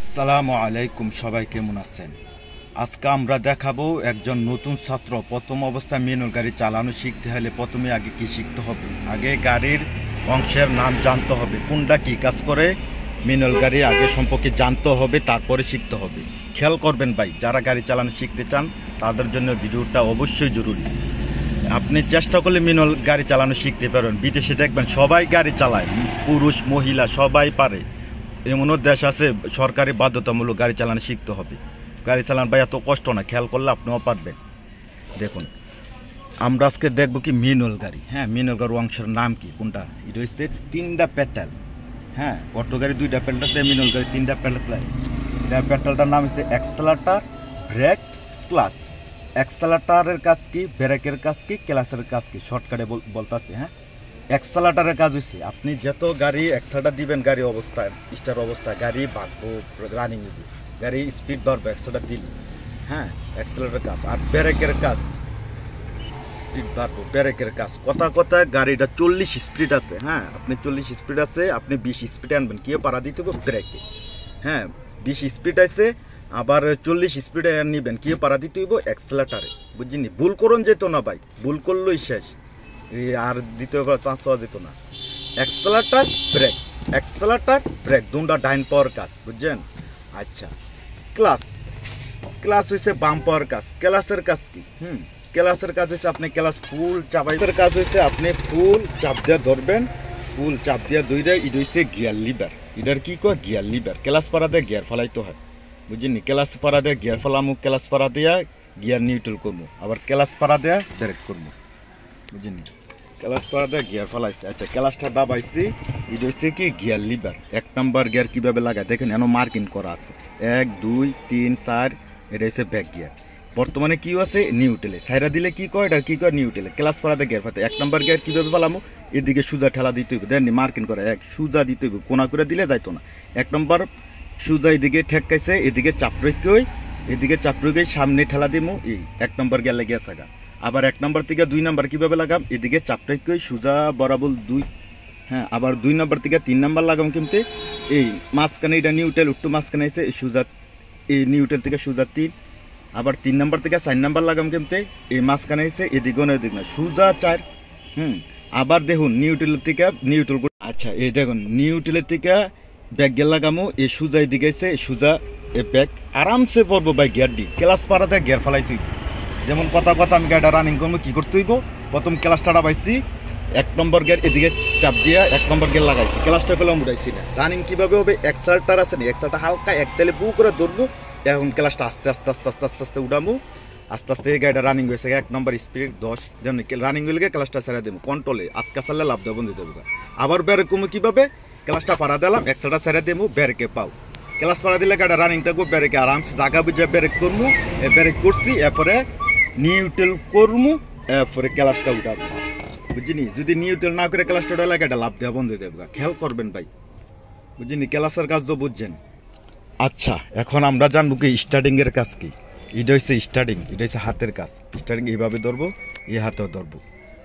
আসসালামু আলাইকুম, সবাই কেমন আছেন? আজকে আমরা দেখাবো একজন নতুন ছাত্র প্রথম অবস্থায় ম্যানুয়াল গাড়ি চালানো শিখতে হলে প্রথমে আগে কি শিখতে হবে। আগে গাড়ির অংশের নাম জানতে হবে, কোনটা কি কাজ করে ম্যানুয়াল গাড়ি আগে সম্পর্কে জানতে হবে, তারপরে শিখতে হবে। খেয়াল করবেন ভাই, যারা গাড়ি চালানো শিখতে চান তাদের জন্য ভিডিওটা অবশ্যই জরুরি। আপনি চেষ্টা করলে ম্যানুয়াল গাড়ি চালানো শিখতে পারবেন। বিদেশে দেখবেন সবাই গাড়ি চালায়, পুরুষ মহিলা সবাই পারে। এমনও দেশ আছে সরকারি বাধ্যতামূলক গাড়ি চালানো শিখতে হবে। গাড়ি চালানো ভাই এত কষ্ট না, খেয়াল করলে আপনিও পারবেন। দেখুন, আমরা আজকে দেখবো কি ম্যানুয়াল গাড়ি। হ্যাঁ, ম্যানুয়াল গাড়ি অংশের নাম কি, কোনটা? এটা হচ্ছে তিনটা পেটাল। হ্যাঁ, অটো গাড়ি দুইটা পেটাল, ম্যানুয়াল গাড়ি তিনটা পেটাল। পেটালটার নাম হচ্ছে অ্যাক্সেলারেটর, ব্রেক, ক্লাচ। অ্যাক্সেলারেটরের কাজ কি, ব্রেকের কাজ কি, ক্লাচের কাজ কি, শর্টকাটে বলতেছে। হ্যাঁ, অ্যাক্সেলারেটরের কাজ হচ্ছে আপনি যত গাড়ি অ্যাক্সেলারেটর দিবেন, গাড়ি অবস্থায় স্টার অবস্থায় গাড়ি বাঁকবো, রানিং দিবে, গাড়ি স্পিড বাড়বে অ্যাক্সেলারেটর দিলে। হ্যাঁ, অ্যাক্সেলারেটরের কাজ। আর ব্রেকের কাজ, স্পিড বাড়বো, ব্রেকের কাজ। কথা গাড়িটা 40 স্পিড আছে। হ্যাঁ, আপনি 40 স্পিড আছে, আপনি 20 স্পিডে আনবেন, কেউ পাড়া দিতে হবে ব্রেকে। হ্যাঁ, 20 স্পিড আছে, আবার 40 স্পিডে নিবেন, কেউ পাড়া দিতে হইব অ্যাক্সেলারেটরে। বুঝিনি, ভুল করুন যেত না ভাই, ভুল করলেই শেষ, আর দ্বিতীয়বার চান্স পাওয়া যেত না। অ্যাক্সেলারেটর ব্রেক, অ্যাক্সেলারেটর ব্রেক দুটা ডাইন পাওয়ার কাজ, বুঝছেন? আচ্ছা, ক্লাচ, ক্লাচ হচ্ছে বাম পাওয়ার কাজ। ক্লাচের কাজ কি? ক্লাচের কাজ হচ্ছে আপনি ক্লাচ ফুল চাপাইতের কাজ হচ্ছে আপনি ফুল চাপ দিয়ে ধরবেন, ফুল চাপ দিয়ে ধরে। এটা হচ্ছে গিয়ার লিভার। এটার কি কয়? Gear liver. ক্লাচ পাড়া দিয়ে গিয়ার ফেলাইতে হয়, বুঝিনি? ক্লাচ পাড়া দিয়ে গিয়ার ফেলামু, ক্লাচ পাড়া দিয়ে গিয়ার নিউট্রাল করবো, আবার ক্লাচ পাড়া দিয়ে ব্রেক করবো, বুঝিনি? ক্লাচ পাড়া দিয়ে গিয়ার ফেলাইছে। আচ্ছা, ক্লাচটা দাবাইছি, এটা হচ্ছে কি গিয়ার লিভার। 1 নম্বর গিয়ার কিভাবে লাগায় দেখেন, এন মার্কিং করা আছে 1 2 3 4। এটা হচ্ছে ব্যাক গিয়ার। বর্তমানে কি আছে? নিউট্রালে। সাইরা দিলে কি কয়? এটা কি কয়? নিউট্রালে। ক্লাচ পাড়া দিয়ে গিয়ার ফাতে 1 নম্বর গিয়ার কিভাবে ফেলামু, এদিকে সুজা ঠেলা দিতে হইবে, দেন মার্কিং করা 1 সুজা দিতে হইবে, কোনা করে দিলে যাইতো না। 1 নম্বর সুজা এদিকে ঠেকাইছে, এদিকে চাপ রেখে, এদিকে চাপ রেখে সামনে ঠেলা দিমু, এই 1 নম্বর গিয়ার লেগে আছে। আবার 1 নম্বর থেকে 2 নম্বর কিভাবে লাগাম, এদিকে চাপ রেখে সুজা বরাবর 2। হ্যাঁ, আবার 2 নম্বর থেকে 3 নম্বর লাগাম কিন্তু এই মাঝখানে, এটা নিউট্রাল উঠটো মাঝখানে আছে এই সুজা, এই নিউট্রাল থেকে সুজা 3। আবার 3 নম্বর থেকে 4 নম্বর লাগাম কিন্তু এই মাঝখানে আছে এদিকে না এদিক না, সুজা 4। আবার দেখুন নিউট্রালের থেকে নিউট্রাল। আচ্ছা, এই দেখুন নিউট্রালের থেকে ব্যাক গিয়ার লাগামো, এই সুজা এদিকে আছে, সুজা এ ব্যাক আরামসে পড়বো ভাই। গিয়ার দি ক্লাচ পাড়াতে গিয়ার ফেলাই তুই। যেমন কথা আমি গাড়িটা রানিং করবো, কী করতে হইব? প্রথম ক্লাচটা ডাবাইছি, 1 নম্বর গিয়ার এদিকে চাপ দিয়ে 1 নম্বর গিয়ার লাগাইছি, ক্লাচটা করলাম উঠাইছি না। রানিং কীভাবে হবে? অ্যাক্সেলারেটর আছে না, অ্যাক্সেলারেটর হালকা এক তেলে পু করে ধরবো, এখন ক্লাচটা আস্তে আস্তে আস্তে আস্তে আস্তে আস্তে উঠাবো। আস্তে আস্তে এই গাড়িটা রানিং হয়েছে 1 নম্বর স্পিড 10। যেমন রানিং হয়ে গেলে ক্লাচটা ছেড়ে দেবো, কন্ট্রোলে আটকা চাললে লাভ দেবো, বন্ধু দেবো। আবার ব্যারেক কমে কীভাবে? ক্লাচটা পাড়া দিলাম, অ্যাক্সেলারেটর ছেড়ে দেবো, ব্যারেকে পাও। ক্লাচ পাড়া দিলে গাড়িটা রানিং থাকবো, ব্যারেকে আরামসে জায়গা বুঝে ব্যারেক করবো। ব্যারেক করছি, এরপরে নিউট্রাল করবো, এরপরে ক্লাচটা উঠাবো, বুঝিনি? যদি নিউট্রাল না করে ক্লাচটা উঠালে গাড়িটা লাভ দেওয়া বন্ধ হয়ে যাবে। খেয়াল করবেন ভাই, বুঝিনি? ক্লাচের কাজ তো বুঝছেন। আচ্ছা, এখন আমরা জানবো কি স্টার্টিংয়ের কাজ কি। এটা হচ্ছে স্টার্টিং, এটা হচ্ছে হাতের কাজ। স্টার্টিং এইভাবে ধরবো, এই হাতেও ধরবো।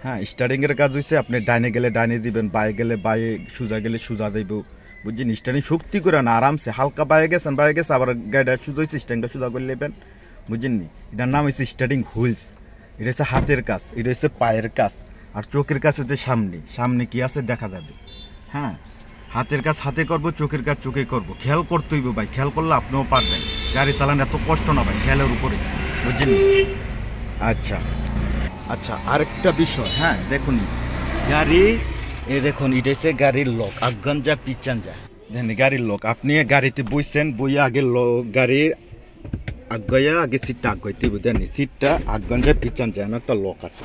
হ্যাঁ, স্টার্টিংয়ের কাজ হচ্ছে আপনি ডাইনে গেলে ডাইনে দিবেন, বায়ে গেলে বায়ে, সুজা গেলে সুজা যাইব, বুঝছেন? স্টার্টিং শক্তি করে না, আরামসে হালকা বায়ে গেছেন, বায়ে গেছে, আবার গাড়িটা সুজা হয়েছে, স্টার্টিংটা সুজা করে নেবেন, বুঝেননি? এটার নাম হচ্ছে স্টার্টিং হুইলস। এটা হচ্ছে হাতের কাজ, এটা হচ্ছে পায়ের কাজ। আর চোখের কাজ হচ্ছে সামনে, সামনে কি আছে দেখা যাবে। হ্যাঁ, হাতের কাজ হাতে করবো, চোখের কাজ চোখে করবো। খেয়াল করতে হইব ভাই, খেয়াল করলে আপনিও পারবেন। গাড়ি চালানো এত কষ্ট না ভাই, খেয়ালের উপরে, বুঝছেন? আচ্ছা আচ্ছা, আরেকটা বিষয়। হ্যাঁ, দেখুন গাড়ি, এ দেখুন এটা হচ্ছে গাড়ির লক, আগান যা পিছান যা, দেখেন গাড়ির লক। আপনি গাড়িতে বইছেন, বইয়ে আগে গাড়ির আগাইয়া আগে সিটটা আগাইতে দেন, সিটটা আগান যায় পিছান যায়, একটা লক আছে।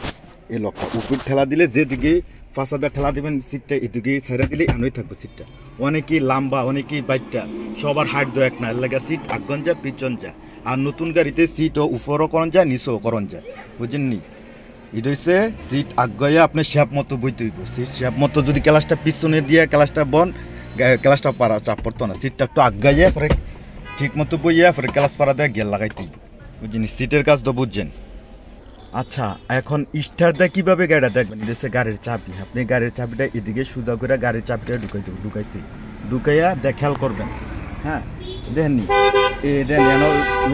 এই লকটা উপর ঠেলা দিলে যেদিকে ফাঁসাদা ঠেলা দেবেন, সিটটা এদিকে ছেড়া দিলে এনই থাকবে সিটটা। অনেকেই লম্বা, অনেকেই বাইকটা, সবার হাইট দো এক না, এর লাগে সিট আগান যায় পিছন যায়। আর নতুন গাড়িতে সিটও উপরও করন যায়, নিচেও করন যায়, বুঝেননি? এটা হচ্ছে সিট আগাইয়া আপনি শ্যাপ মতো বইতে হইব। সিট শ্যাপ মতো যদি ক্লাচটা পিছনে দিয়ে ক্লাচটা ক্লাচটা পাড়া চাপ পড়তো না, সিটটা একটু আগাইয়া পরে ঠিক মতো বইয়া পরে ক্লাচ পাড়া দিয়ে গিয়ার লাগাইতে হইব, বুঝিনি? সিটের কাজ তো বুঝছেন। আচ্ছা, এখন স্টার্ট দেয় কীভাবে গাড়িটা দেখবেন? এটা হচ্ছে গাড়ির চাবি। আপনি গাড়ির চাবিটা এদিকে সোজা করে গাড়ির চাবিটা ঢুকাইছি, ঢুকাইয়া খেয়াল করবেন। হ্যাঁ, দেখেননি এই দেন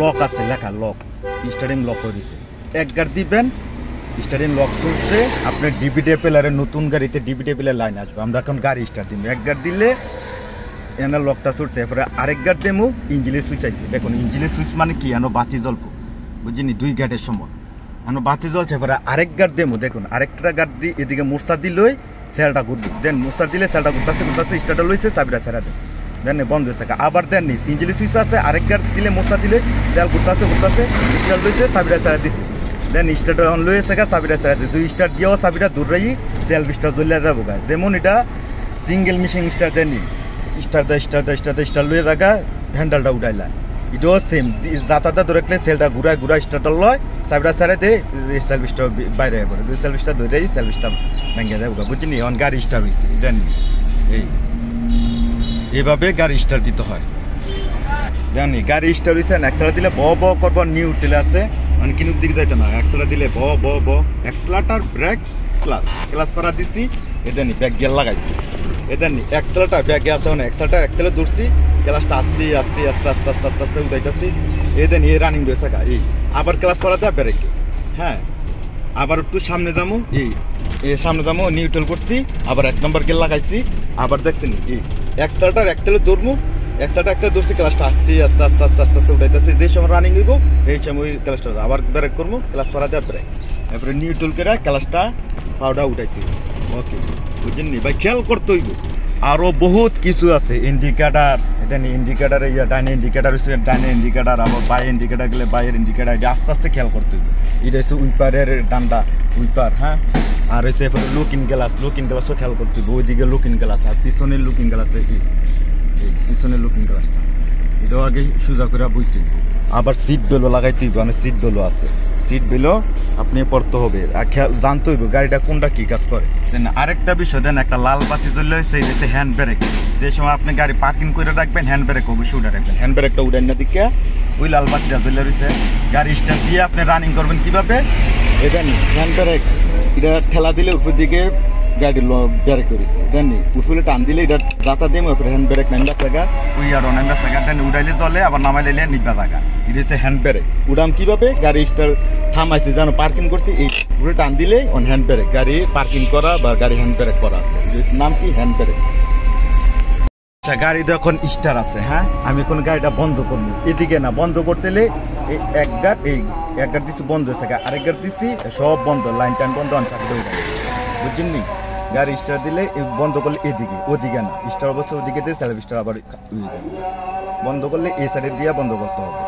লক আছে লেখা লক স্টার্টিং লক করে দিচ্ছে এক গাড়ি দিবেন স্টার্টিং লক চলছে আপনার ডিভিডি প্লেয়ারের নতুন গাড়িতে ডিভিডি প্লেয়ার লাইন আসবে আমরা এখন গাড়ি স্টার্ট দিব এক গাড়ি দিলে এনার লকটা চলছে এরপরে আরেক গাড়ি দেবো ইঞ্জিনের সুইচ আছে দেখুন ইঞ্জিনের সুইচ মানে কি এনো বাতি জ্বলবো বুঝিনি 2 গাড়ির সময় এনো বাতি জ্বলছে এরপরে আরেক গাড়ি দেবো দেখুন আরেকটা গাড়ি দিয়ে এদিকে মোস্তা দিলই সেলটা ঘুরবে দেন মোস্তা দিলে সেলটা ঘুরতেছে স্টার্টার লইছে চাবিটা ছেড়া দেন দেন বন্ধ হয়েছে আবার দেননি ইঞ্জিনের সুইচ আছে আরেক গাড়ি দিলে মোস্তা দিলে সেল ঘুরতেছে স্টার্ট লইছে চাবিটা ছেড়া দিছে দেন স্টার্টার অন লইছে চাবিটা ছেড়া দিছে 2 স্টার্ট দিয়েও চাবিটা দূর রাখি সেল বিস্টার জ্বলিয়ে যাবো গাছ যেমন এটা সিঙ্গেল মিশিং স্টার দেননি স্টার লয়ে জায়গা হ্যান্ডেলটা উঠাইলা এটাও সেম যাতাটা ধরে সেলটা ঘুরায় স্টার্টার লয় চাবিটা ছেড়ে দে সার্ভিসটা বাইরে পড়ে যদি সার্ভিসটা ধরে সার্ভিসটা ভেঙে যাবো বুঝিনি অন গাড়ি স্টার হয়েছে দেন এইভাবে গাড়ি স্টার দিতে হয় জানি গাড়ি স্টার হয়েছে এক্সেলার দিলে ব করবো নিউ টেলে আছে মানে কিন্তু দিকে যাইতে না এক্সেলার দিলে ব এক্সেলারটার ব্রেক ক্লাস করা দিচ্ছি এদানি ব্যাক গিয়ার লাগাইছি এদানি এক্সেলারটা ব্যাগে আছে মানে এক্সেলারটা একতেলে ধরছি ক্লাসটা আস্তে উঠাইতেছি এদানি এই রানিং রয়েছে গা এই আবার ক্লাস করা দেয় ব্রেকে হ্যাঁ আবার একটু সামনে যাবো সামনে যাবো নিউট্রাল করছি আবার 1 নম্বর গিয়ার লাগাইছি আবার দেখছেন এই এক্সেলারটার একতেলে ধরবো একটা ধরছি ক্লাসটা আস্তে উঠাইতেছে যে সময় রানিং হইব এই সময় ক্লাসটা আবার ব্রেক করবো ক্লাস করা দেয় ব্রেক এরপরে নিউট্রাল করে ক্লাসটা পাউডার উঠাইতে হইব ওকে বুঝেননি ভাই খেয়াল করতে হইব আরও বহুত কিছু আছে ইন্ডিকেটার এটা নিয়ে ইন্ডিকেটার ডাইনে ইন্ডিকেটার হচ্ছে ডাইনে ইন্ডিকেটার আবার বাইরে ইন্ডিকেটার গেলে বাইরের ইন্ডিকেটার এটা আস্তে আস্তে খেয়াল করতে হইব এটা হচ্ছে উইপারের ডান্ডা উইপার হ্যাঁ আর হচ্ছে এরপরে লুকিং গ্লাসও খেয়াল করতে হইব ওইদিকে লুকিং গ্লাস আর পিছনের লুকিং গ্লাস পিছনের লুকিং গ্লাসটা এটাও আগে সোজা করে বুঝতে হইব আবার সিট বেলও লাগাইতে হইব অনেক সিট বেলও আছে সিট বেলও আপনি পড়তে হবে জানতে হইব গাড়িটা কোনটা কি কাজ করে আরেকটা বিষয় দেন একটা লাল বাতি জ্বললে সেই হচ্ছে হ্যান্ড ব্রেক যে সময় আপনি গাড়ি পার্কিং করে রাখবেন হ্যান্ড ব্রেক অবশ্যই উঠে রাখবেন হ্যান্ড ব্রেকটা উঠাই না দিকে ওই লাল বাতিটা জ্বলে রয়েছে গাড়ি স্ট্যান্ড দিয়ে আপনি রানিং করবেন কিভাবে এটা নি হ্যান্ড ব্রেক এটা ঠেলা দিলে উপর দিকে গাড়ি ব্রেক করেছে দেন উপরে টান দিলে এটা যাতা দিয়ে হ্যান্ড ব্রেক নামবা জায়গা ওই আর নামবা জায়গা দেন উড়াইলে চলে আবার নামাইলে নিবা জায়গা এটা হচ্ছে হ্যান্ড ব্রেক উড়াম কিভাবে গাড়ি স্টার থামাইছে জানো পার্কিং করছে এই উপরে টান দিলে অন হ্যান্ড ব্রেক গাড়ি পার্কিং করা বা গাড়ি হ্যান্ড ব্রেক করা আছে নাম কি হ্যান্ড ব্রেক আচ্ছা গাড়ি যখন স্টার আছে হ্যাঁ আমি এখন গাড়িটা বন্ধ করবো এদিকে না বন্ধ করতে হলে এই এক গাড় দিচ্ছি বন্ধ হয়েছে আরেক গাড় দিচ্ছি সব বন্ধ লাইন টাইন বন্ধ চাকরি হয়ে যাবে বুঝছেন নি গাড়ি স্টার দিলে বন্ধ করলে এদিকে ওদিকে না স্টার অবস্থা ওদিকে দিয়ে সার্ভিসটা আবার বন্ধ করলে এই সাইডে দিয়ে বন্ধ করতে হবে